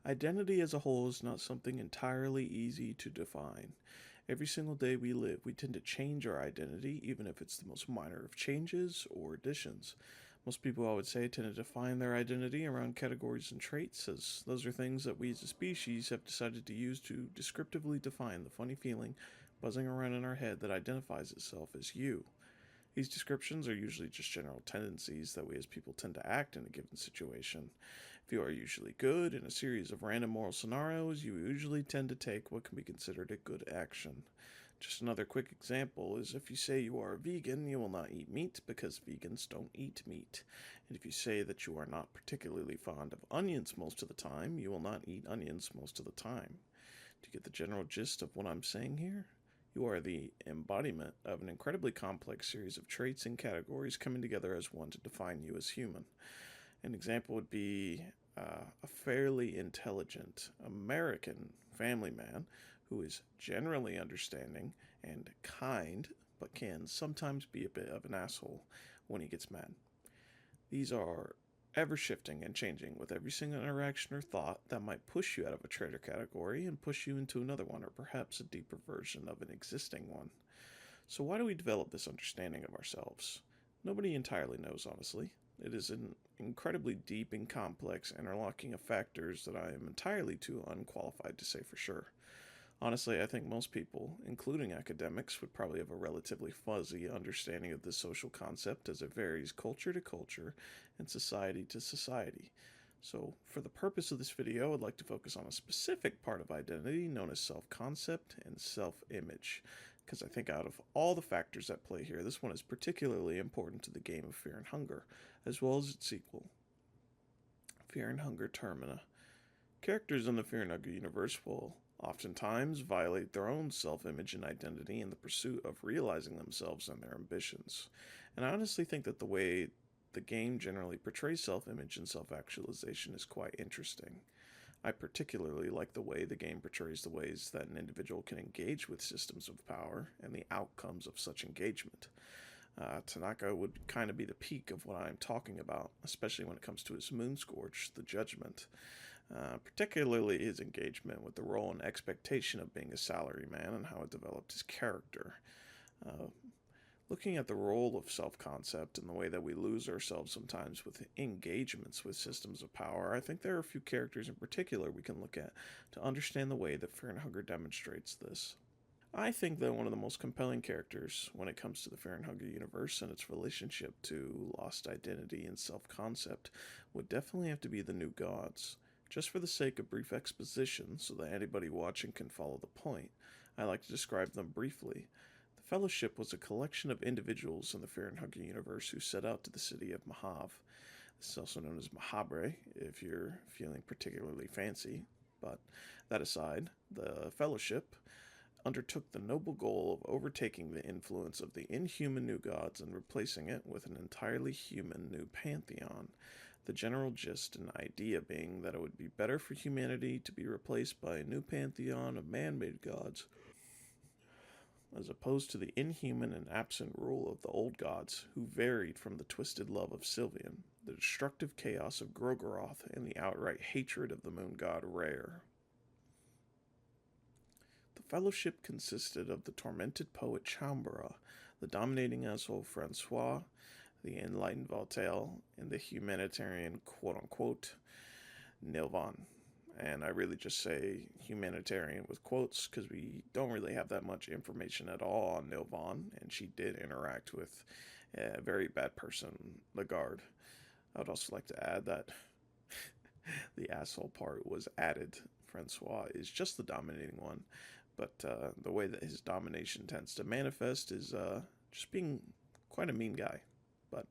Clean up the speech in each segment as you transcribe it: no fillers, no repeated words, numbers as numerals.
Identity as a whole is not something entirely easy to define. Every single day we live, we tend to change our identity, even if it's the most minor of changes or additions. Most people, I would say, tend to define their identity around categories and traits, as those are things that we as a species have decided to use to descriptively define the funny feeling buzzing around in our head that identifies itself as you. These descriptions are usually just general tendencies that we as people tend to act in a given situation. If you are usually good in a series of random moral scenarios, you usually tend to take what can be considered a good action. Just another quick example is if you say you are a vegan, you will not eat meat because vegans don't eat meat. And if you say that you are not particularly fond of onions most of the time, you will not eat onions most of the time. Do you get the general gist of what I'm saying here? You are the embodiment of an incredibly complex series of traits and categories coming together as one to define you as human. An example would be a fairly intelligent American family man who is generally understanding and kind, but can sometimes be a bit of an asshole when he gets mad. These are ever shifting and changing with every single interaction or thought that might push you out of a traitor category and push you into another one, or perhaps a deeper version of an existing one. So, why do we develop this understanding of ourselves? Nobody entirely knows, honestly. It is an incredibly deep and complex interlocking of factors that I am entirely too unqualified to say for sure. Honestly, I think most people, including academics, would probably have a relatively fuzzy understanding of this social concept as it varies culture to culture and society to society. So, for the purpose of this video, I'd like to focus on a specific part of identity known as self concept and self image, because I think out of all the factors at play here, this one is particularly important to the game of Fear and Hunger, as well as its sequel, Fear and Hunger Termina. Characters in the Fear and Hunger universe will oftentimes violate their own self image and identity in the pursuit of realizing themselves and their ambitions. And I honestly think that the way the game generally portrays self image and self actualization is quite interesting. I particularly like the way the game portrays the ways that an individual can engage with systems of power and the outcomes of such engagement. Tanaka would kind of be the peak of what I'm talking about, especially when it comes to his Moonscorch, the Judgment. Particularly his engagement with the role and expectation of being a salaryman and how it developed his character. Uh, Looking at the role of self concept and the way that we lose ourselves sometimes with engagements with systems of power, I think there are a few characters in particular we can look at to understand the way that Fear and Hunger demonstrates this. I think that one of the most compelling characters when it comes to the Fear and Hunger universe and its relationship to lost identity and self concept would definitely have to be the new gods. Just for the sake of brief exposition, so that anybody watching can follow the point, I like to describe them briefly. The Fellowship was a collection of individuals in the Fear and Hunger universe who set out to the city of Mahav. This is also known as Mahabre, if you're feeling particularly fancy. But that aside, the Fellowship undertook the noble goal of overtaking the influence of the inhuman new gods and replacing it with an entirely human new pantheon. The general gist and idea being that it would be better for humanity to be replaced by a new pantheon of man made gods, as opposed to the inhuman and absent rule of the old gods, who varied from the twisted love of Sylvian, the destructive chaos of Grogoroth, and the outright hatred of the moon god Rare. The Fellowship consisted of the tormented poet Chambara, the dominating asshole Francois, the enlightened Valteil, and the humanitarian quote-unquote Nilvan. And I really just say humanitarian with quotes because we don't really have that much information at all on Nilvan, and she did interact with a very bad person, the guard. I would also like to add that the asshole part was added. Francois is just the dominating one, but the way that his domination tends to manifest is just being quite a mean guy. But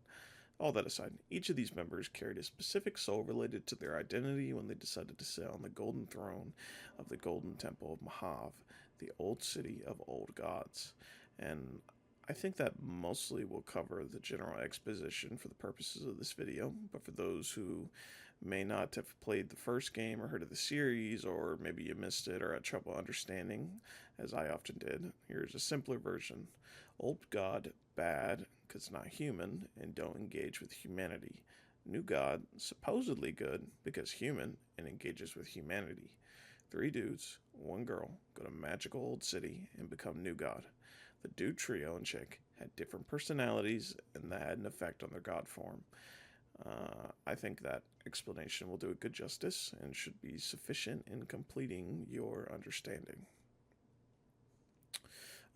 all that aside, each of these members carried a specific soul related to their identity when they decided to sit on the golden throne of the Golden Temple of Mahav, the old city of old gods. And I think that mostly will cover the general exposition for the purposes of this video, but for those who may not have played the first game or heard of the series, or maybe you missed it or had trouble understanding, as I often did, here's a simpler version. Old God, bad, because not human, and don't engage with humanity. New god, supposedly good because human and engages with humanity. Three dudes, one girl, go to magical old city and become new god. The dude trio and chick had different personalities, and that had an effect on their god form. I think that explanation will do it good justice and should be sufficient in completing your understanding.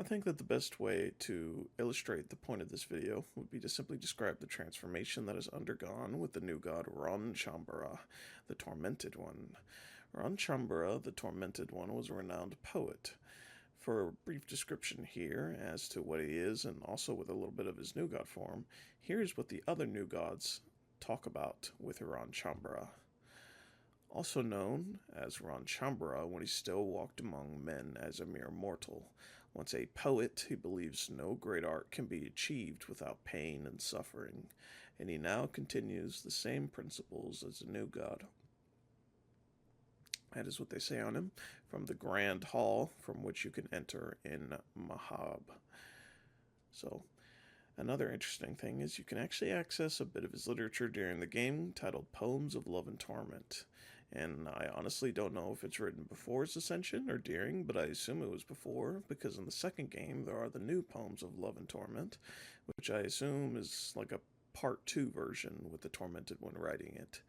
I think that the best way to illustrate the point of this video would be to simply describe the transformation that is undergone with the new god Ron-Chambara, the Tormented One. Ron-Chambara, the Tormented One, was a renowned poet. For a brief description here as to what he is, and also with a little bit of his new god form, here's what the other new gods talk about with Ron-Chambara. Also known as Ron-Chambara when he still walked among men as a mere mortal. Once a poet, he believes no great art can be achieved without pain and suffering, and he now continues the same principles as a new god. That is what they say on him from the Grand Hall from which you can enter in Mahab. So, another interesting thing is you can actually access a bit of his literature during the game titled Poems of Love and Torment. And I honestly don't know if it's written before his ascension or during, but I assume it was before, because in the second game there are the new Poems of Love and Torment, which I assume is like a part 2 version with the Tormented One writing it.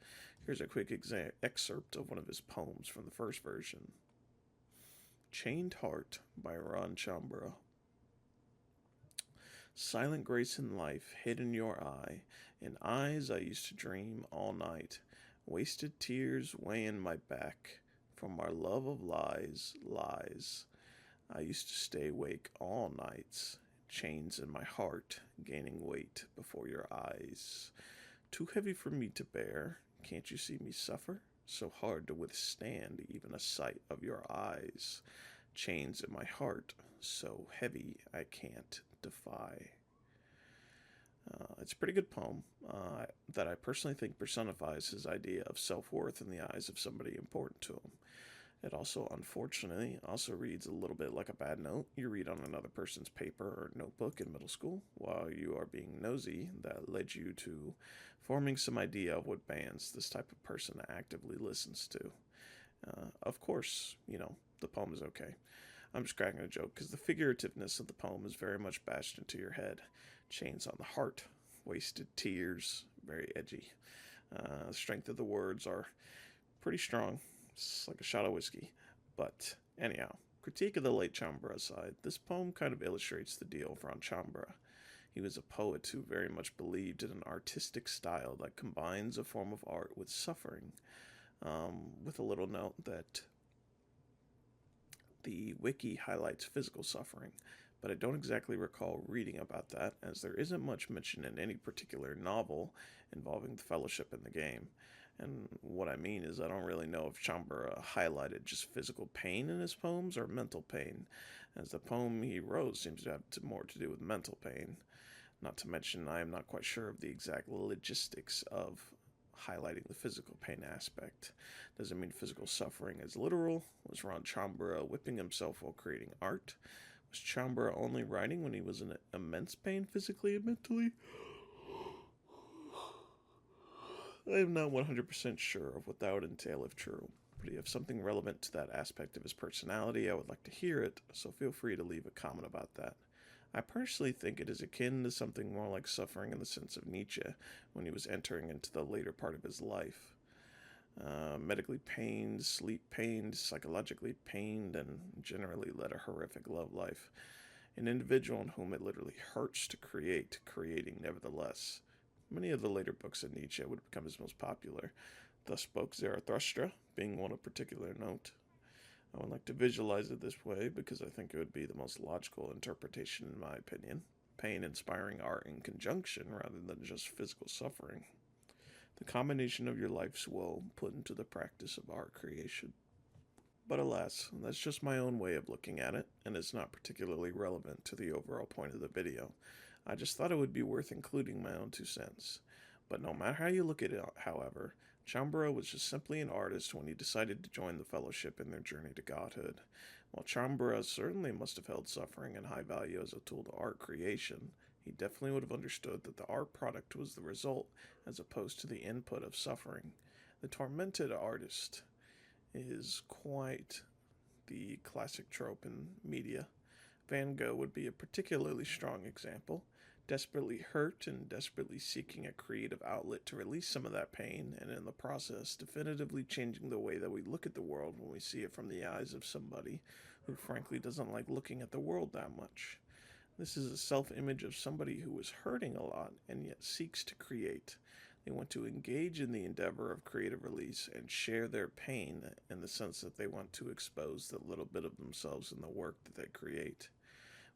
Here's a quick excerpt of one of his poems from the first version. Chained Heart by Ron-Chambara. Silent grace in life hid in your eye, in eyes I used to dream all night. Wasted tears weighing my back, from our love of lies, lies. I used to stay awake all nights, chains in my heart gaining weight before your eyes. Too heavy for me to bear, can't you see me suffer? So hard to withstand even a sight of your eyes. Chains in my heart, so heavy I can't defy. It's a pretty good poem that I personally think personifies his idea of self-worth in the eyes of somebody important to him. It also, unfortunately, also reads a little bit like a bad note you read on another person's paper or notebook in middle school while you are being nosy that led you to forming some idea of what bands this type of person actively listens to. Of course, the poem is okay. I'm just cracking a joke because the figurativeness of the poem is very much bashed into your head. Chains on the heart, wasted tears, very edgy. The strength of the words are pretty strong. It's like a shot of whiskey. But anyhow, critique of the late Chambara aside, this poem kind of illustrates the deal for Chambara. He was a poet who very much believed in an artistic style that combines a form of art with suffering. With a little note that the wiki highlights physical suffering, but I don't exactly recall reading about that, as there isn't much mention in any particular novel involving the Fellowship in the game. And what I mean is I don't really know if Chambara highlighted just physical pain in his poems or mental pain, as the poem he wrote seems to have more to do with mental pain. Not to mention I am not quite sure of the exact logistics of highlighting the physical pain aspect. Does it mean physical suffering is literal? Was Ron-Chambara whipping himself while creating art? Was Chambara only writing when he was in immense pain physically and mentally? I am not 100% sure of what that would entail if true, but if you have something relevant to that aspect of his personality, I would like to hear it, so feel free to leave a comment about that. I personally think it is akin to something more like suffering in the sense of Nietzsche when he was entering into the later part of his life. Medically pained, sleep pained, psychologically pained, and generally led a horrific love life. An individual in whom it literally hurts to create, creating nevertheless. Many of the later books of Nietzsche would become his most popular. Thus spoke Zarathustra, being one of particular note. I would like to visualize it this way because I think it would be the most logical interpretation in my opinion. Pain inspiring art in conjunction rather than just physical suffering. The combination of your life's woe put into the practice of art creation. But alas, that's just my own way of looking at it, and it's not particularly relevant to the overall point of the video. I just thought it would be worth including my own 2 cents. But no matter how you look at it, however, Chambara was just simply an artist when he decided to join the Fellowship in their journey to godhood. While Chambara certainly must have held suffering in high value as a tool to art creation, He definitely would have understood that the art product was the result as opposed to the input of suffering. The tormented artist is quite the classic trope in media. Van Gogh would be a particularly strong example, desperately hurt and desperately seeking a creative outlet to release some of that pain, and in the process, definitively changing the way that we look at the world when we see it from the eyes of somebody who frankly doesn't like looking at the world that much. This is a self image of somebody who is hurting a lot and yet seeks to create. They want to engage in the endeavor of creative release and share their pain in the sense that they want to expose the little bit of themselves in the work that they create,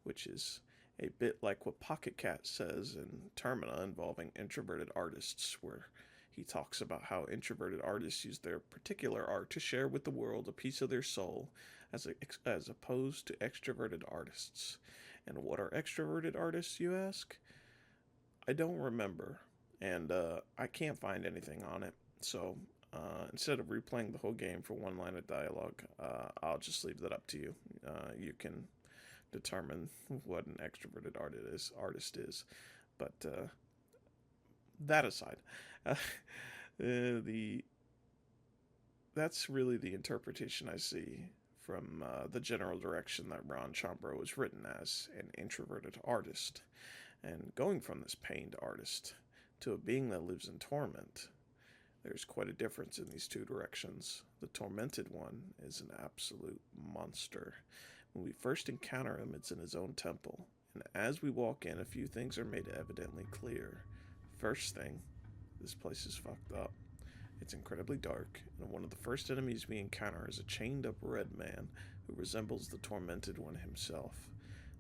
which is a bit like what Pocket Cat says in Termina involving introverted artists, where he talks about how introverted artists use their particular art to share with the world a piece of their soul as opposed to extroverted artists. And what are extroverted artists, you ask? I don't remember, and I can't find anything on it. So instead of replaying the whole game for one line of dialogue, I'll just leave that up to you. You can determine what an extroverted artist is. But that aside, the that's really the interpretation I see from the general direction that Ron Chambro was written as an introverted artist, and going from this pained artist to a being that lives in torment. There's quite a difference in these two directions. The tormented one is an absolute monster. When we first encounter him, it's in his own temple, and as we walk in, a few things are made evidently clear. First thing, this place is fucked up. It's incredibly dark, and one of the first enemies we encounter is a chained-up red man who resembles the tormented one himself.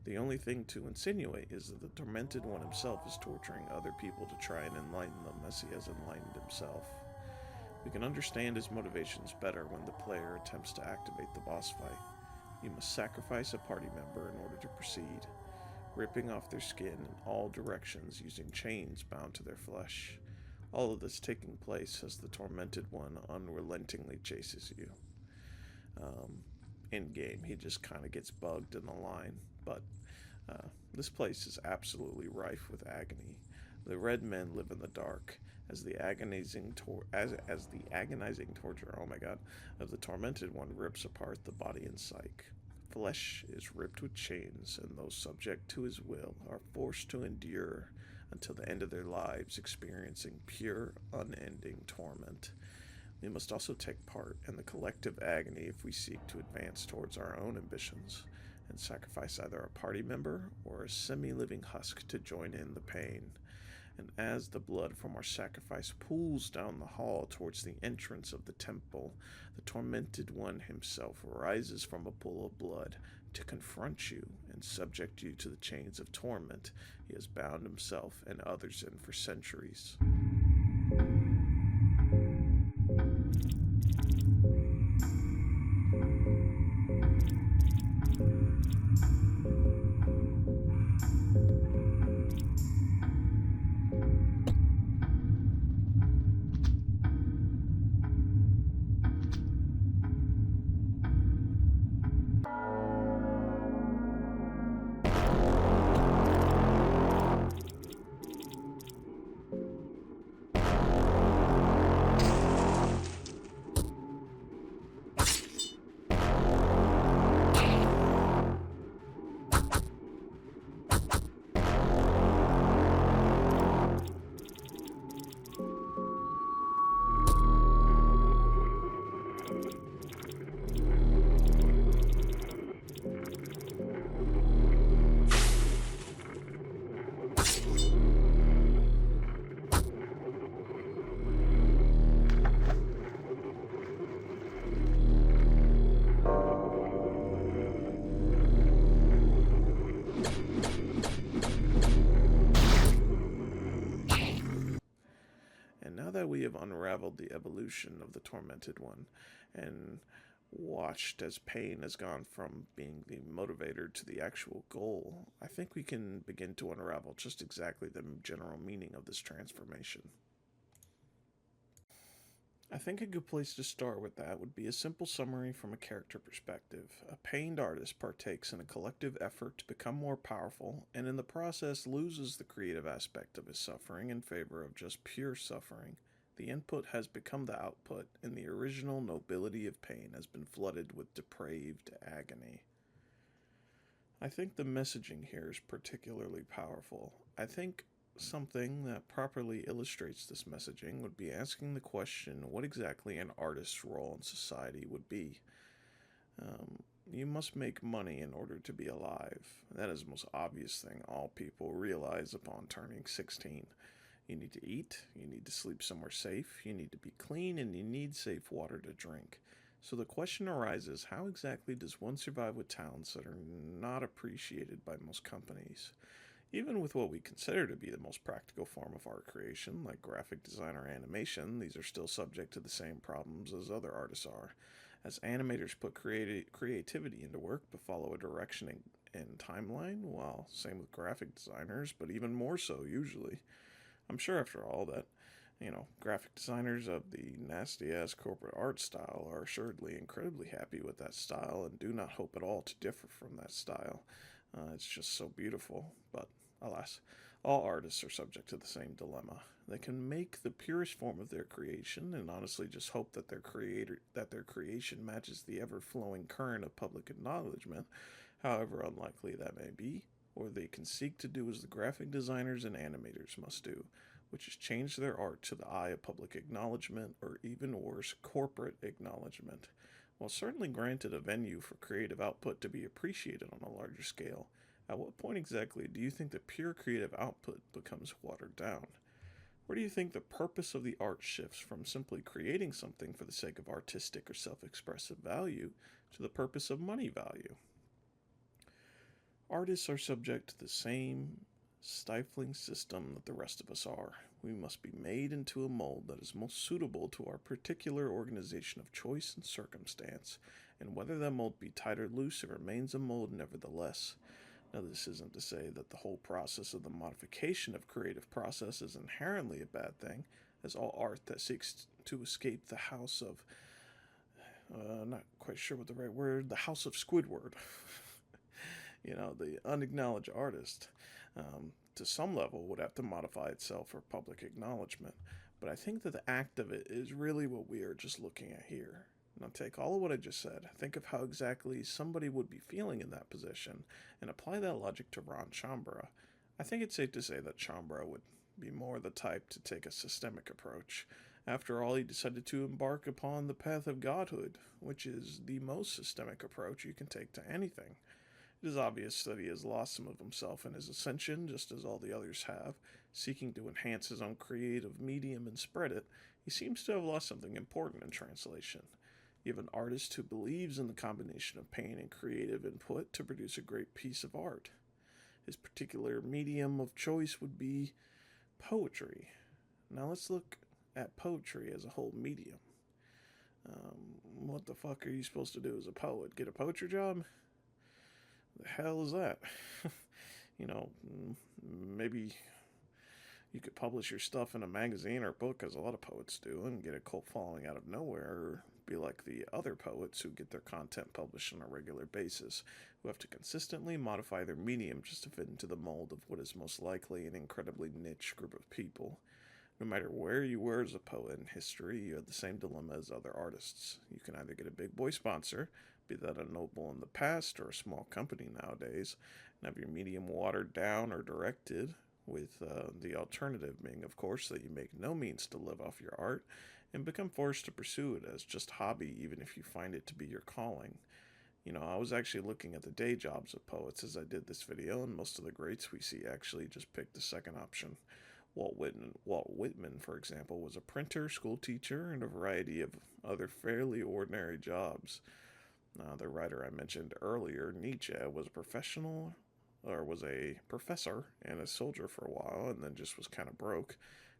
The only thing to insinuate is that the tormented one himself is torturing other people to try and enlighten them as he has enlightened himself. We can understand his motivations better when the player attempts to activate the boss fight. You must sacrifice a party member in order to proceed, ripping off their skin in all directions using chains bound to their flesh. All of this taking place as the tormented one unrelentingly chases you. In game, he just kind of gets bugged in the line, but this place is absolutely rife with agony. The red men live in the dark as the agonizing torture, oh my god, of the tormented one rips apart the body and psyche. Flesh is ripped with chains, and those subject to his will are forced to endure until the end of their lives, experiencing pure, unending torment. We must also take part in the collective agony if we seek to advance towards our own ambitions, and sacrifice either a party member or a semi-living husk to join in the pain. And as the blood from our sacrifice pools down the hall towards the entrance of the temple, the tormented one himself rises from a pool of blood to confront you and subject you to the chains of torment he has bound himself and others in for centuries. And now that we have unraveled the evolution of the tormented one and watched as pain has gone from being the motivator to the actual goal, I think we can begin to unravel just exactly the general meaning of this transformation. I think a good place to start with that would be a simple summary from a character perspective. A pained artist partakes in a collective effort to become more powerful, and in the process loses the creative aspect of his suffering in favor of just pure suffering. The input has become the output, and the original nobility of pain has been flooded with depraved agony. I think the messaging here is particularly powerful. I think something that properly illustrates this messaging would be asking the question what exactly an artist's role in society would be. You must make money in order to be alive. That is the most obvious thing all people realize upon turning 16. You need to eat, you need to sleep somewhere safe, you need to be clean, and you need safe water to drink. So the question arises how exactly does one survive with talents that are not appreciated by most companies? Even with what we consider to be the most practical form of art creation, like graphic design or animation, these are still subject to the same problems as other artists are. As animators put creativity into work but follow a direction and timeline, while same with graphic designers, but even more so usually. I'm sure after all that, graphic designers of the nasty ass corporate art style are assuredly incredibly happy with that style and do not hope at all to differ from that style. It's just so beautiful, but alas, all artists are subject to the same dilemma. They can make the purest form of their creation and honestly just hope that their creation matches the ever-flowing current of public acknowledgement, however unlikely that may be, or they can seek to do as the graphic designers and animators must do, which is change their art to the eye of public acknowledgement or even worse, corporate acknowledgement. While certainly granted a venue for creative output to be appreciated on a larger scale, at what point exactly do you think the pure creative output becomes watered down? Where do you think the purpose of the art shifts from simply creating something for the sake of artistic or self expressive value to the purpose of money value? Artists are subject to the same stifling system that the rest of us are. We must be made into a mold that is most suitable to our particular organization of choice and circumstance, and whether that mold be tight or loose, it remains a mold nevertheless. Now, this isn't to say that the whole process of the modification of creative process is inherently a bad thing, as all art that seeks to escape the house of, not quite sure what the right word, the house of Squidward, the unacknowledged artist, to some level would have to modify itself for public acknowledgement. But I think that the act of it is really what we are just looking at here. Now take all of what I just said, think of how exactly somebody would be feeling in that position, and apply that logic to Ron Chambra. I think it's safe to say that Chambra would be more the type to take a systemic approach. After all, he decided to embark upon the path of godhood, which is the most systemic approach you can take to anything. It is obvious that he has lost some of himself in his ascension, just as all the others have. Seeking to enhance his own creative medium and spread it, he seems to have lost something important in translation. You have an artist who believes in the combination of pain and creative input to produce a great piece of art. His particular medium of choice would be poetry. Now let's look at poetry as a whole medium. What the fuck are you supposed to do as a poet? Get a poetry job? The hell is that? you know, maybe you could publish your stuff in a magazine or book, as a lot of poets do, and get a cult following out of nowhere, or be like the other poets who get their content published on a regular basis, who have to consistently modify their medium just to fit into the mold of what is most likely an incredibly niche group of people. No matter where you were as a poet in history, you had the same dilemma as other artists. You can either get a big boy sponsor, be that a noble in the past or a small company nowadays, and have your medium watered down or directed, with the alternative being, of course, that you make no means to live off your art and become forced to pursue it as just hobby, even if you find it to be your calling. I was actually looking at the day jobs of poets as I did this video, and most of the greats we see actually just picked the second option. Walt Whitman, for example, was a printer, school teacher, and a variety of other fairly ordinary jobs. The writer I mentioned earlier, Nietzsche, was a professor and a soldier for a while, and then just was kind of broke.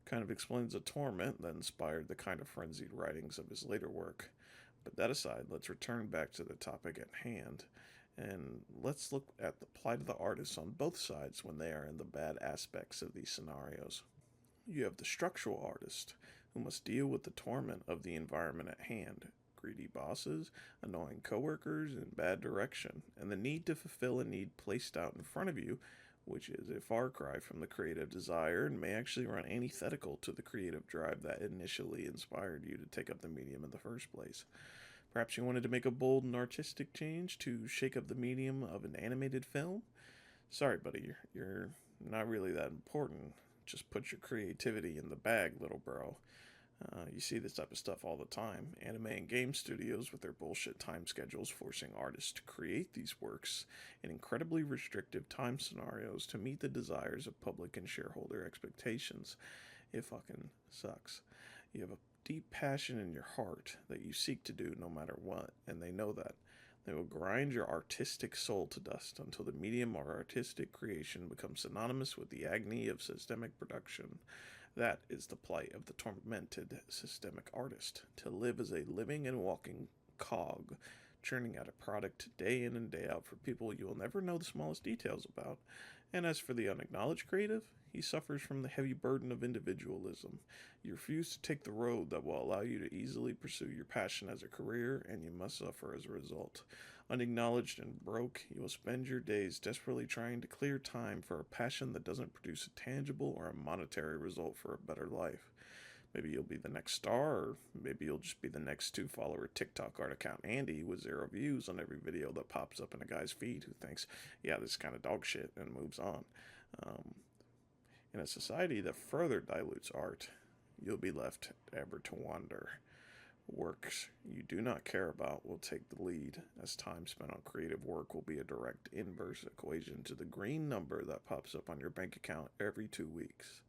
Kind of explains the torment that inspired the kind of frenzied writings of his later work. But that aside, let's return back to the topic at hand, and let's look at the plight of the artists on both sides when they are in the bad aspects of these scenarios. You have the structural artist, who must deal with the torment of the environment at hand, greedy bosses, annoying coworkers, and bad direction, and the need to fulfill a need placed out in front of you, which is a far cry from the creative desire and may actually run antithetical to the creative drive that initially inspired you to take up the medium in the first place. Perhaps you wanted to make a bold and artistic change to shake up the medium of an animated film? Sorry, buddy, you're not really that important. Just put your creativity in the bag, little bro. You see this type of stuff all the time. Anime and game studios with their bullshit time schedules forcing artists to create these works in incredibly restrictive time scenarios to meet the desires of public and shareholder expectations. It fucking sucks. You have a deep passion in your heart that you seek to do no matter what, and they know that. They will grind your artistic soul to dust until the medium or artistic creation becomes synonymous with the agony of systemic production. That is the plight of the tormented systemic artist, to live as a living and walking cog, churning out a product day in and day out for people you will never know the smallest details about. And as for the unacknowledged creative, he suffers from the heavy burden of individualism. You refuse to take the road that will allow you to easily pursue your passion as a career, and you must suffer as a result. Unacknowledged and broke, you will spend your days desperately trying to clear time for a passion that doesn't produce a tangible or a monetary result for a better life. Maybe you'll be the next star, or maybe you'll just be the next 2-follower TikTok art account Andy with 0 views on every video that pops up in a guy's feed who thinks, yeah, this is kind of dog shit, and moves on. In a society that further dilutes art, you'll be left ever to wander. Works you do not care about will take the lead, as time spent on creative work will be a direct inverse equation to the green number that pops up on your bank account every 2 weeks.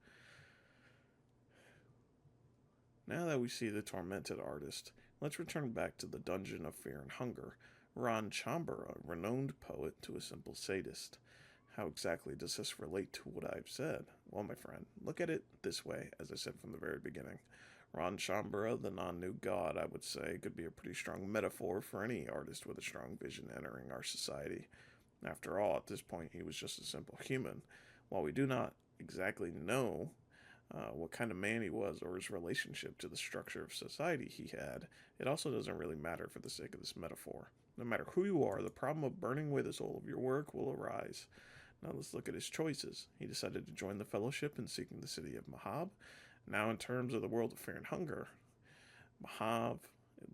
Now that we see the tormented artist, let's return back to the Dungeon of Fear and Hunger. Ron Chambara, renowned poet to a simple sadist. How exactly does this relate to what I've said? Well, my friend, look at it this way, as I said from the very beginning. Ron Chambara, the non-new god, I would say, could be a pretty strong metaphor for any artist with a strong vision entering our society. After all, at this point, he was just a simple human. While we do not exactly know what kind of man he was or his relationship to the structure of society he had, it also doesn't really matter for the sake of this metaphor. No matter who you are, the problem of burning away the soul of your work will arise. Now let's look at his choices. He decided to join the Fellowship in seeking the city of Mahab. Now in terms of the world of fear and hunger, Mahab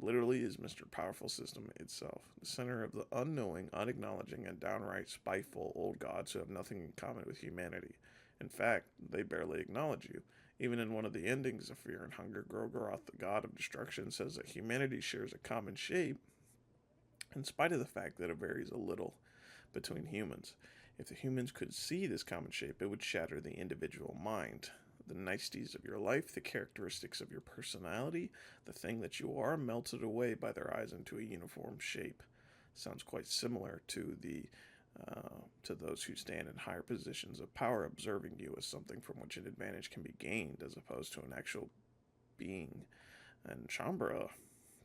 literally is Mr. Powerful System itself, the center of the unknowing, unacknowledging, and downright spiteful old gods who have nothing in common with humanity. In fact, they barely acknowledge you. Even in one of the endings of Fear and Hunger, Gorgoroth, the god of destruction, says that humanity shares a common shape, in spite of the fact that it varies a little between humans. If the humans could see this common shape, it would shatter the individual mind. The niceties of your life, the characteristics of your personality, the thing that you are, melted away by their eyes into a uniform shape. Sounds quite similar to those who stand in higher positions of power, observing you as something from which an advantage can be gained, as opposed to an actual being. And Chambara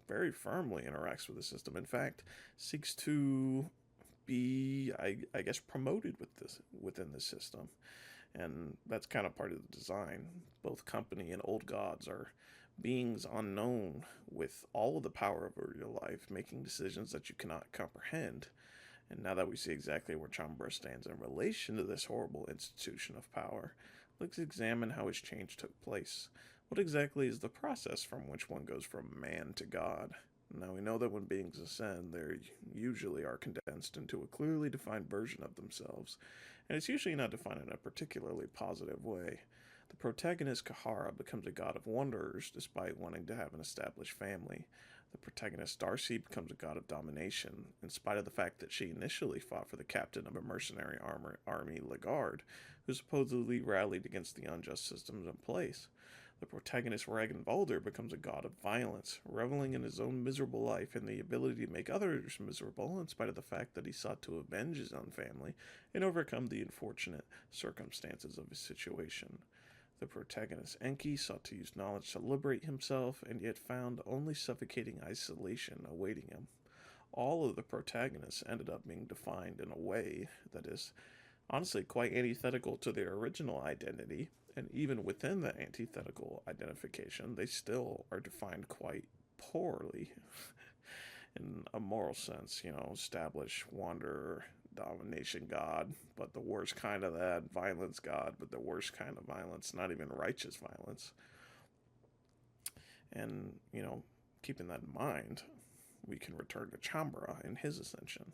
very firmly interacts with the system. In fact, seeks to be, I guess, promoted within the system. And that's kind of part of the design. Both company and old gods are beings unknown with all of the power over your life, making decisions that you cannot comprehend. And now that we see exactly where Chambara stands in relation to this horrible institution of power, let's examine how his change took place. What exactly is the process from which one goes from man to God? Now, we know that when beings ascend, they usually are condensed into a clearly defined version of themselves, and it's usually not defined in a particularly positive way. The protagonist, Kahara, becomes a god of wanderers despite wanting to have an established family. The protagonist, Darcy, becomes a god of domination, in spite of the fact that she initially fought for the captain of a mercenary army, Lagarde, who supposedly rallied against the unjust systems in place. The protagonist, Ragnvalder, becomes a god of violence, reveling in his own miserable life and the ability to make others miserable, in spite of the fact that he sought to avenge his own family and overcome the unfortunate circumstances of his situation. The protagonist, Enki, sought to use knowledge to liberate himself, and yet found only suffocating isolation awaiting him. All of the protagonists ended up being defined in a way that is honestly quite antithetical to their original identity, And even within the antithetical identification, they still are defined quite poorly in a moral sense. Establish wanderer, domination god, but the worst kind of that, violence god, but the worst kind of violence, not even righteous violence. And, keeping that in mind, we can return to Chambra and his ascension.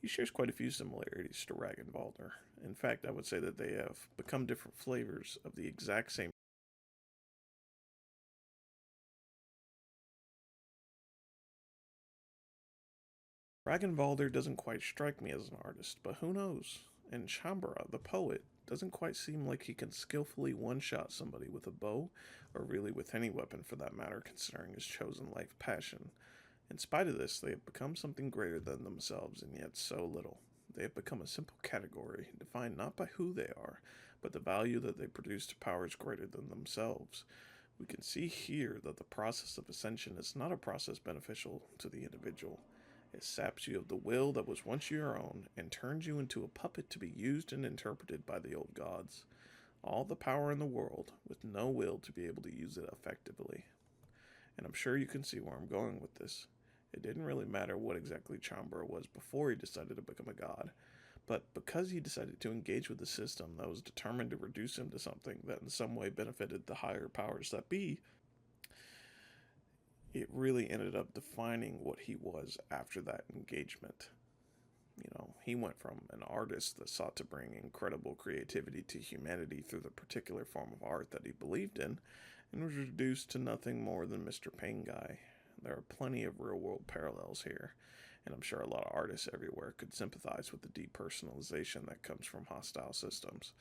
He shares quite a few similarities to Ragnvaldr. In fact, I would say that they have become different flavors of the exact same. Ragnvaldr doesn't quite strike me as an artist, but who knows? And Chambra, the poet, doesn't quite seem like he can skillfully one-shot somebody with a bow, or really with any weapon for that matter, considering his chosen life passion. In spite of this, they have become something greater than themselves, and yet so little. They have become a simple category, defined not by who they are, but the value that they produce to powers greater than themselves. We can see here that the process of ascension is not a process beneficial to the individual. It saps you of the will that was once your own and turns you into a puppet to be used and interpreted by the old gods. All the power in the world, with no will to be able to use it effectively. And I'm sure you can see where I'm going with this. It didn't really matter what exactly Chambra was before he decided to become a god, but because he decided to engage with a system that was determined to reduce him to something that in some way benefited the higher powers that be, it really ended up defining what he was after that engagement. He went from an artist that sought to bring incredible creativity to humanity through the particular form of art that he believed in, and was reduced to nothing more than Mr. Pain Guy. There are plenty of real world parallels here, and I'm sure a lot of artists everywhere could sympathize with the depersonalization that comes from hostile systems.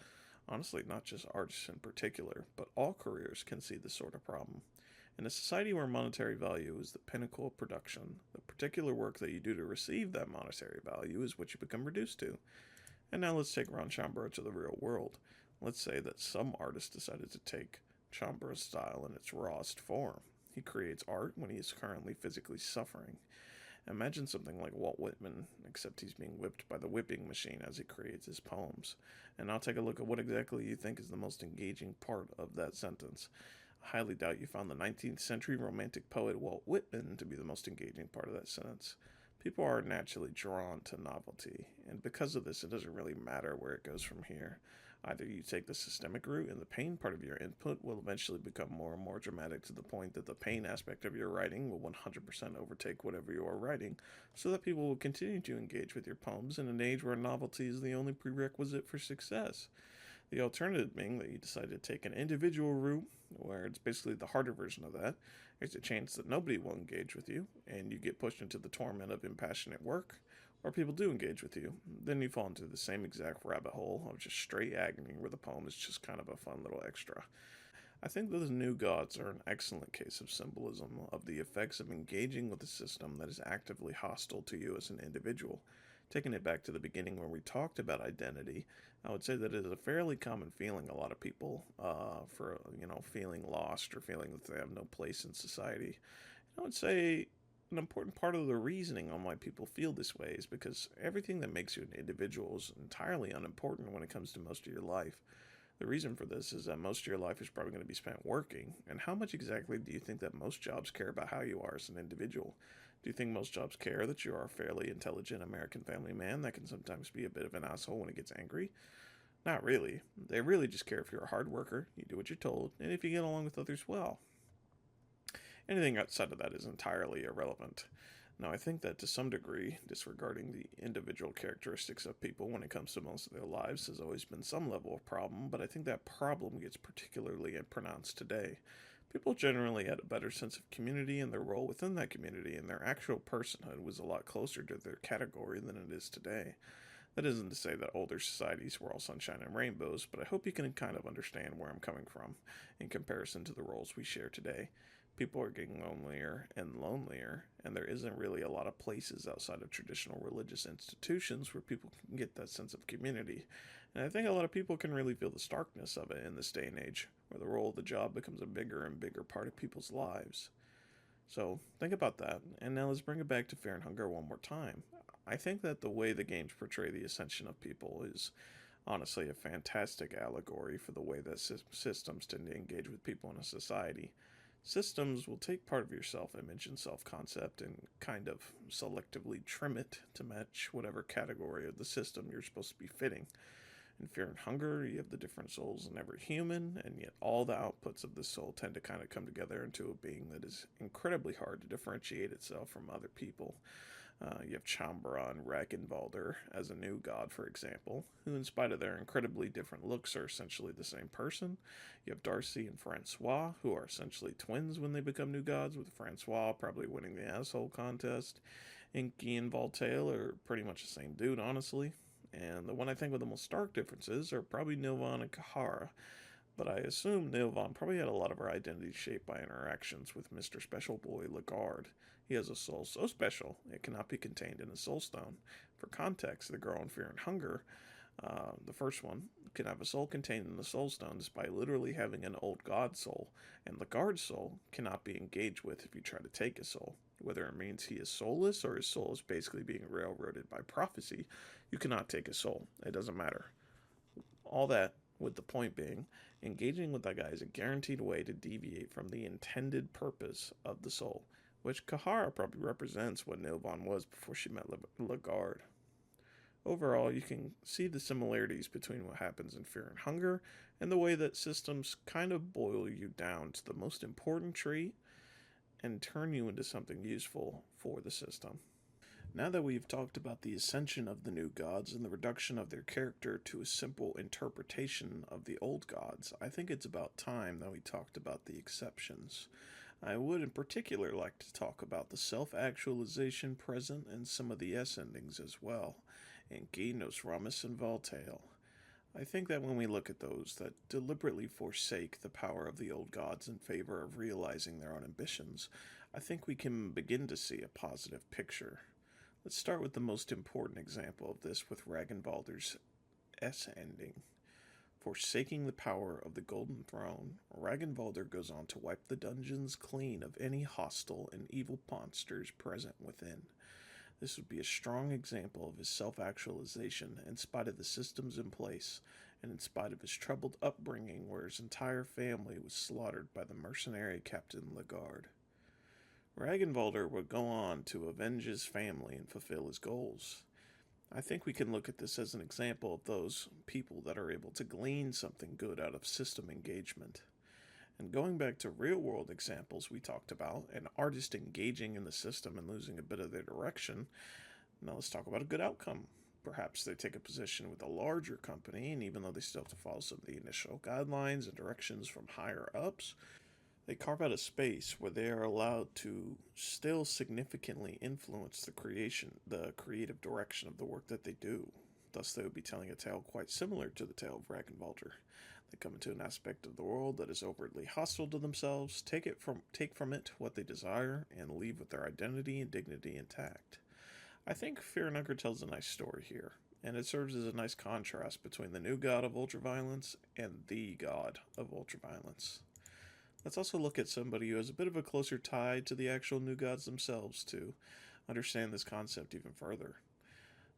Honestly, not just artists in particular, but all careers can see this sort of problem. In a society where monetary value is the pinnacle of production, the particular work that you do to receive that monetary value is what you become reduced to. And now let's take Ron Chambra to the real world. Let's say that some artist decided to take Chambra's style in its rawest form. He creates art when he is currently physically suffering. Imagine something like Walt Whitman, except he's being whipped by the whipping machine as he creates his poems. And now take a look at what exactly you think is the most engaging part of that sentence. I highly doubt you found the 19th century romantic poet Walt Whitman to be the most engaging part of that sentence. People are naturally drawn to novelty, and because of this, it doesn't really matter where it goes from here. Either you take the systemic route, and the pain part of your input will eventually become more and more dramatic to the point that the pain aspect of your writing will 100% overtake whatever you are writing, so that people will continue to engage with your poems in an age where novelty is the only prerequisite for success. The alternative being that you decide to take an individual route, where it's basically the harder version of that. There's a chance that nobody will engage with you, and you get pushed into the torment of impassionate work, or people do engage with you. Then you fall into the same exact rabbit hole of just straight agony, where the poem is just kind of a fun little extra. I think those new gods are an excellent case of symbolism of the effects of engaging with a system that is actively hostile to you as an individual. Taking it back to the beginning when we talked about identity, I would say that it is a fairly common feeling a lot of people for feeling lost or feeling that they have no place in society. I would say an important part of the reasoning on why people feel this way is because everything that makes you an individual is entirely unimportant when it comes to most of your life. The reason for this is that most of your life is probably going to be spent working, and how much exactly do you think that most jobs care about how you are as an individual? Do you think most jobs care that you are a fairly intelligent American family man that can sometimes be a bit of an asshole when he gets angry? Not really. They really just care if you're a hard worker, you do what you're told, and if you get along with others well. Anything outside of that is entirely irrelevant. Now, I think that to some degree, disregarding the individual characteristics of people when it comes to most of their lives has always been some level of problem, but I think that problem gets particularly pronounced today. People generally had a better sense of community and their role within that community, and their actual personhood was a lot closer to their category than it is today. That isn't to say that older societies were all sunshine and rainbows, but I hope you can kind of understand where I'm coming from in comparison to the roles we share today. People are getting lonelier and lonelier, and there isn't really a lot of places outside of traditional religious institutions where people can get that sense of community. And I think a lot of people can really feel the starkness of it in this day and age, where the role of the job becomes a bigger and bigger part of people's lives. So think about that, and now let's bring it back to Fear and Hunger one more time. I think that the way the games portray the ascension of people is Honestly, a fantastic allegory for the way that systems tend to engage with people in a society. Systems will take part of your self image and self concept and kind of selectively trim it to match whatever category of the system you're supposed to be fitting. In Fear and Hunger, you have the different souls in every human, and yet all the outputs of this soul tend to kind of come together into a being that is incredibly hard to differentiate itself from other people. You have Chambra and Ragnvalder as a new god, for example, who, in spite of their incredibly different looks, are essentially the same person. You have Darcy and Francois, who are essentially twins when they become new gods, with Francois probably winning the asshole contest. Inky and Valteil are pretty much the same dude, honestly. And the one I think with the most stark differences are probably Nilvan and Kahara, but I assume Nilvan probably had a lot of her identity shaped by interactions with Mr. Special Boy Lagarde. He has a soul so special it cannot be contained in a soul stone. For context, the girl in Fear and Hunger, the first one, can have a soul contained in the soul stone despite literally having an old god soul, and Lagarde's soul cannot be engaged with if you try to take his soul. Whether it means he is soulless or his soul is basically being railroaded by prophecy, you cannot take his soul. It doesn't matter. All that, with the point being, engaging with that guy is a guaranteed way to deviate from the intended purpose of the soul, which Kahara probably represents what Nilvan was before she met Lagarde. Overall, you can see the similarities between what happens in Fear and Hunger and the way that systems kind of boil you down to the most important trait and turn you into something useful for the system. Now that we've talked about the ascension of the new gods and the reduction of their character to a simple interpretation of the old gods, I think it's about time that we talked about the exceptions. I would in particular like to talk about the self-actualization present in some of the S endings as well, in Genos, Ramus, and Valteil. I think that when we look at those that deliberately forsake the power of the old gods in favor of realizing their own ambitions, I think we can begin to see a positive picture. Let's start with the most important example of this with Ragnvalder's S ending. Forsaking the power of the Golden Throne, Ragnvalder goes on to wipe the dungeons clean of any hostile and evil monsters present within. This would be a strong example of his self-actualization in spite of the systems in place, and in spite of his troubled upbringing where his entire family was slaughtered by the mercenary Captain Lagarde. Ragnvalder would go on to avenge his family and fulfill his goals. I think we can look at this as an example of those people that are able to glean something good out of system engagement. And going back to real world examples we talked about, an artist engaging in the system and losing a bit of their direction, now let's talk about a good outcome. Perhaps they take a position with a larger company, and even though they still have to follow some of the initial guidelines and directions from higher ups, they carve out a space where they are allowed to still significantly influence the creative direction of the work that they do. Thus, they would be telling a tale quite similar to the tale of Ragnvalder. They come into an aspect of the world that is overtly hostile to themselves, take from it what they desire, and leave with their identity and dignity intact. I think Fear and Hunger tells a nice story here, and it serves as a nice contrast between the new god of ultraviolence and the god of ultraviolence. Let's also look at somebody who has a bit of a closer tie to the actual new gods themselves to understand this concept even further.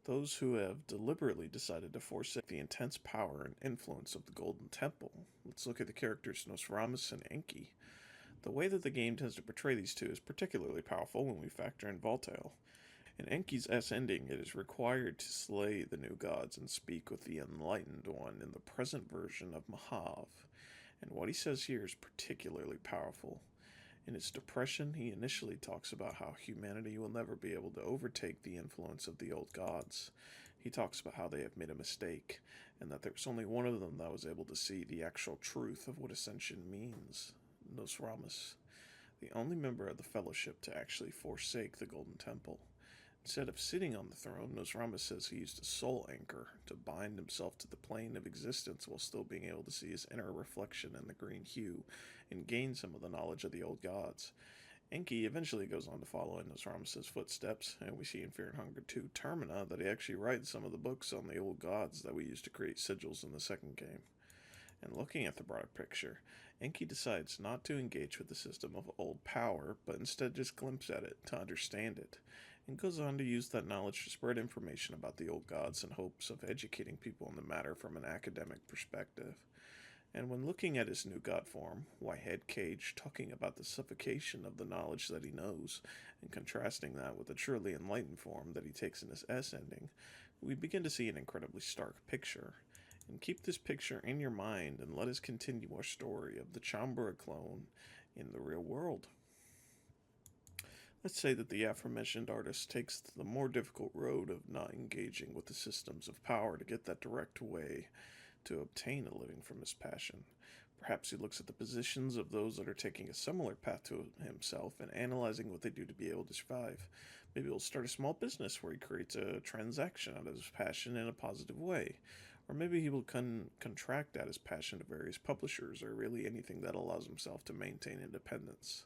Those who have deliberately decided to forsake the intense power and influence of the Golden Temple. Let's look at the characters Nosramus and Enki. The way that the game tends to portray these two is particularly powerful when we factor in Valteil. In Enki's S ending, it is required to slay the new gods and speak with the Enlightened One in the present version of Mahav. And what he says here is particularly powerful. In his depression, he initially talks about how humanity will never be able to overtake the influence of the old gods. He talks about how they have made a mistake, and that there was only one of them that was able to see the actual truth of what ascension means, Nosramus, the only member of the Fellowship to actually forsake the Golden Temple. Instead of sitting on the throne, Nosramus says he used a soul anchor to bind himself to the plane of existence while still being able to see his inner reflection in the green hue and gain some of the knowledge of the old gods. Enki eventually goes on to follow in Nosramus' footsteps, and we see in Fear and Hunger 2 Termina that he actually writes some of the books on the old gods that we used to create sigils in the second game. And looking at the broader picture, Enki decides not to engage with the system of old power, but instead just glimpse at it to understand it. and goes on to use that knowledge to spread information about the old gods in hopes of educating people on the matter from an academic perspective. And when looking at his new god form, Whitehead Cage talking about the suffocation of the knowledge that he knows, and contrasting that with the truly enlightened form that he takes in his S ending, we begin to see an incredibly stark picture. And keep this picture in your mind and let us continue our story of the Chambra clone in the real world. Let's say that the aforementioned artist takes the more difficult road of not engaging with the systems of power to get that direct way to obtain a living from his passion. Perhaps he looks at the positions of those that are taking a similar path to himself and analyzing what they do to be able to survive. Maybe he'll start a small business where he creates a transaction out of his passion in a positive way. Or maybe he will contract out his passion to various publishers or really anything that allows himself to maintain independence.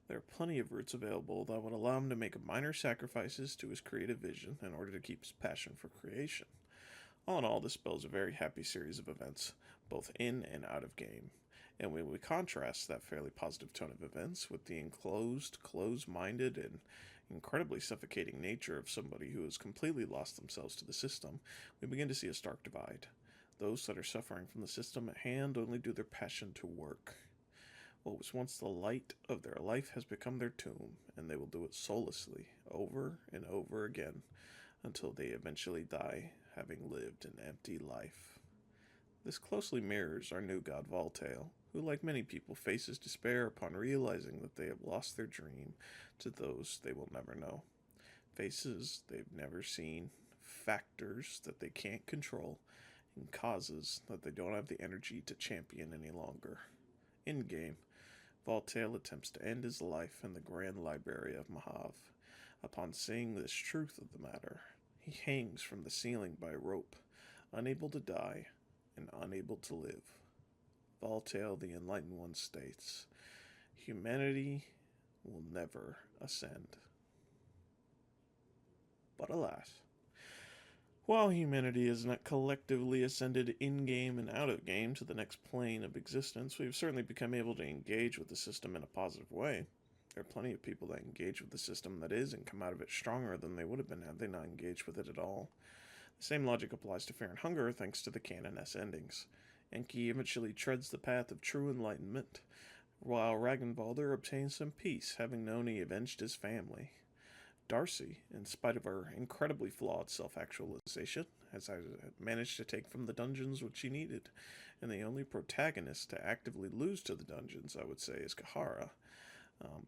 There are plenty of routes available that would allow him to make minor sacrifices to his creative vision in order to keep his passion for creation. All in all, this spells a very happy series of events, both in and out of game. And when we contrast that fairly positive tone of events with the enclosed, closed-minded, and incredibly suffocating nature of somebody who has completely lost themselves to the system, we begin to see a stark divide. Those that are suffering from the system at hand only do their passion to work. What was once the light of their life has become their tomb, and they will do it soullessly, over and over again, until they eventually die, having lived an empty life. This closely mirrors our new god Valteil, who, like many people, faces despair upon realizing that they have lost their dream to those they will never know. Faces they've never seen, factors that they can't control, and causes that they don't have the energy to champion any longer. In game, Valteil attempts to end his life in the Grand Library of Mahav. Upon seeing this truth of the matter, he hangs from the ceiling by a rope, unable to die and unable to live. Valteil the Enlightened One states, "Humanity will never ascend." But alas, while humanity has not collectively ascended in-game and out-of-game to the next plane of existence, we've certainly become able to engage with the system in a positive way. There are plenty of people that engage with the system that is and come out of it stronger than they would have been had they not engaged with it at all. The same logic applies to Fear and Hunger thanks to the canon S endings. Enki eventually treads the path of true enlightenment, while Ragnvaldr obtains some peace, having known he avenged his family. Darcy, in spite of her incredibly flawed self-actualization, has managed to take from the dungeons what she needed, and the only protagonist to actively lose to the dungeons, I would say, is Kahara.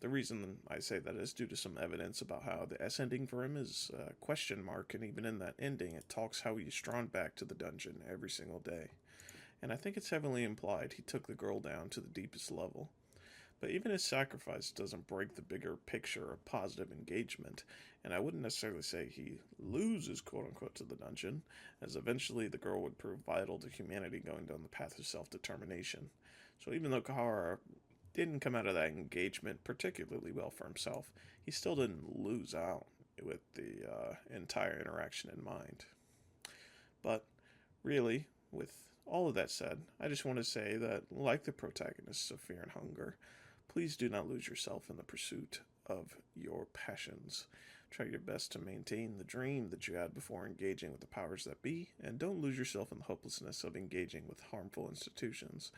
The reason I say that is due to some evidence about how the S ending for him is a question mark, and even in that ending, it talks how he's drawn back to the dungeon every single day. And I think it's heavily implied he took the girl down to the deepest level. But even his sacrifice doesn't break the bigger picture of positive engagement, and I wouldn't necessarily say he loses, quote-unquote, to the dungeon, as eventually the girl would prove vital to humanity going down the path of self-determination. So even though Kahara didn't come out of that engagement particularly well for himself, he still didn't lose out with the entire interaction in mind. But really, with all of that said, I just want to say that, like the protagonists of Fear and Hunger, please do not lose yourself in the pursuit of your passions. Try your best to maintain the dream that you had before engaging with the powers that be, and don't lose yourself in the hopelessness of engaging with harmful institutions.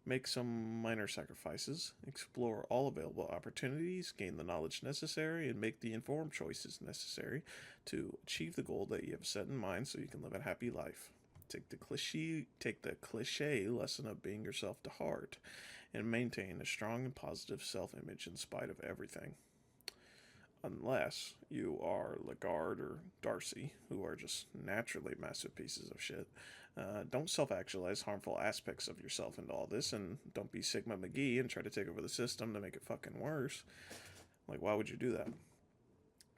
Make some minor sacrifices, explore all available opportunities, gain the knowledge necessary, and make the informed choices necessary to achieve the goal that you have set in mind so you can live a happy life. Take the cliche lesson of being yourself to heart, and maintain a strong and positive self-image in spite of everything. Unless you are Lagarde or Darcy, who are just naturally massive pieces of shit. Don't self-actualize harmful aspects of yourself into all this, and don't be Sigma McGee and try to take over the system to make it fucking worse. Like, why would you do that?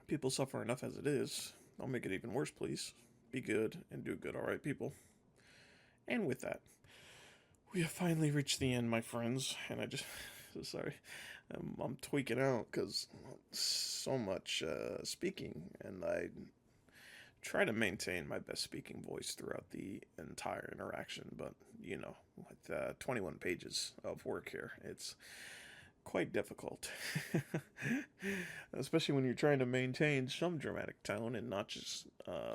People suffer enough as it is. Don't make it even worse, please. Be good and do good, alright, people? And with that, we have finally reached the end, my friends, and I just... sorry. I'm tweaking out because so much speaking, and I try to maintain my best speaking voice throughout the entire interaction, but, with 21 pages of work here, it's quite difficult. Especially when you're trying to maintain some dramatic tone and not just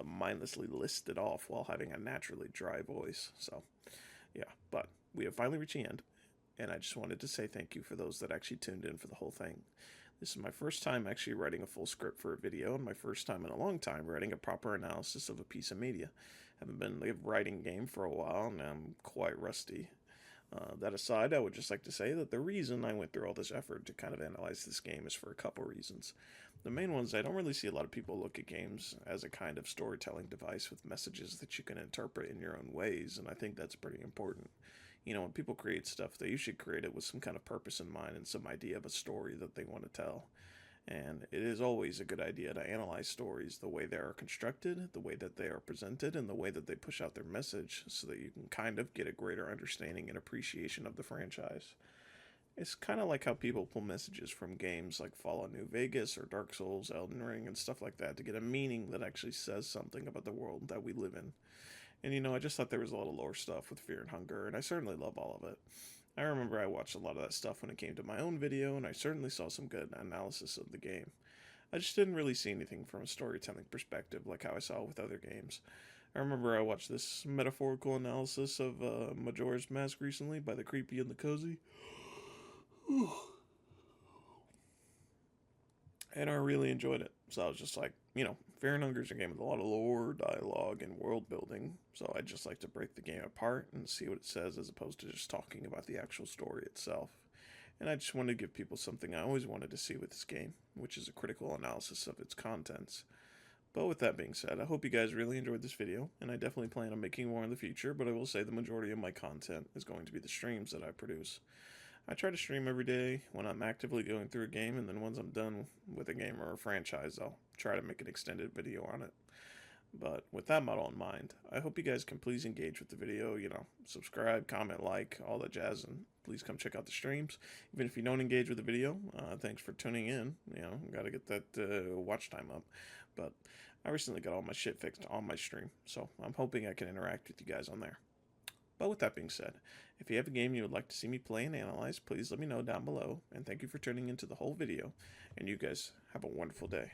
mindlessly list it off while having a naturally dry voice. So, yeah, but we have finally reached the end, and I just wanted to say thank you for those that actually tuned in for the whole thing. This is my first time actually writing a full script for a video, and my first time in a long time writing a proper analysis of a piece of media. I haven't been in the writing game for a while, and I'm quite rusty. That aside, I would just like to say that the reason I went through all this effort to kind of analyze this game is for a couple reasons. The main one is I don't really see a lot of people look at games as a kind of storytelling device with messages that you can interpret in your own ways, and I think that's pretty important. You know, when people create stuff, they usually create it with some kind of purpose in mind and some idea of a story that they want to tell. And it is always a good idea to analyze stories the way they are constructed, the way that they are presented, and the way that they push out their message so that you can kind of get a greater understanding and appreciation of the franchise. It's kind of like how people pull messages from games like Fallout New Vegas or Dark Souls, Elden Ring, and stuff like that to get a meaning that actually says something about the world that we live in. And you know, I just thought there was a lot of lore stuff with Fear and Hunger, and I certainly love all of it. I remember I watched a lot of that stuff when it came to my own video, and I certainly saw some good analysis of the game. I just didn't really see anything from a storytelling perspective like how I saw with other games. I remember I watched this metaphorical analysis of Majora's Mask recently by the Creepy and the Cozy. And I really enjoyed it. So I was just like, you know, Fear and Hunger is a game with a lot of lore, dialogue, and world building. So I just like to break the game apart and see what it says as opposed to just talking about the actual story itself. And I just wanted to give people something I always wanted to see with this game, which is a critical analysis of its contents. But with that being said, I hope you guys really enjoyed this video, and I definitely plan on making more in the future, but I will say the majority of my content is going to be the streams that I produce. I try to stream every day when I'm actively going through a game, and then once I'm done with a game or a franchise, I'll try to make an extended video on it. But with that model in mind, I hope you guys can please engage with the video, you know, subscribe, comment, like, all that jazz, and please come check out the streams. Even if you don't engage with the video, thanks for tuning in. You know, gotta get that watch time up. But I recently got all my shit fixed on my stream, so I'm hoping I can interact with you guys on there. But with that being said, if you have a game you would like to see me play and analyze, please let me know down below, and thank you for tuning into the whole video, and you guys have a wonderful day.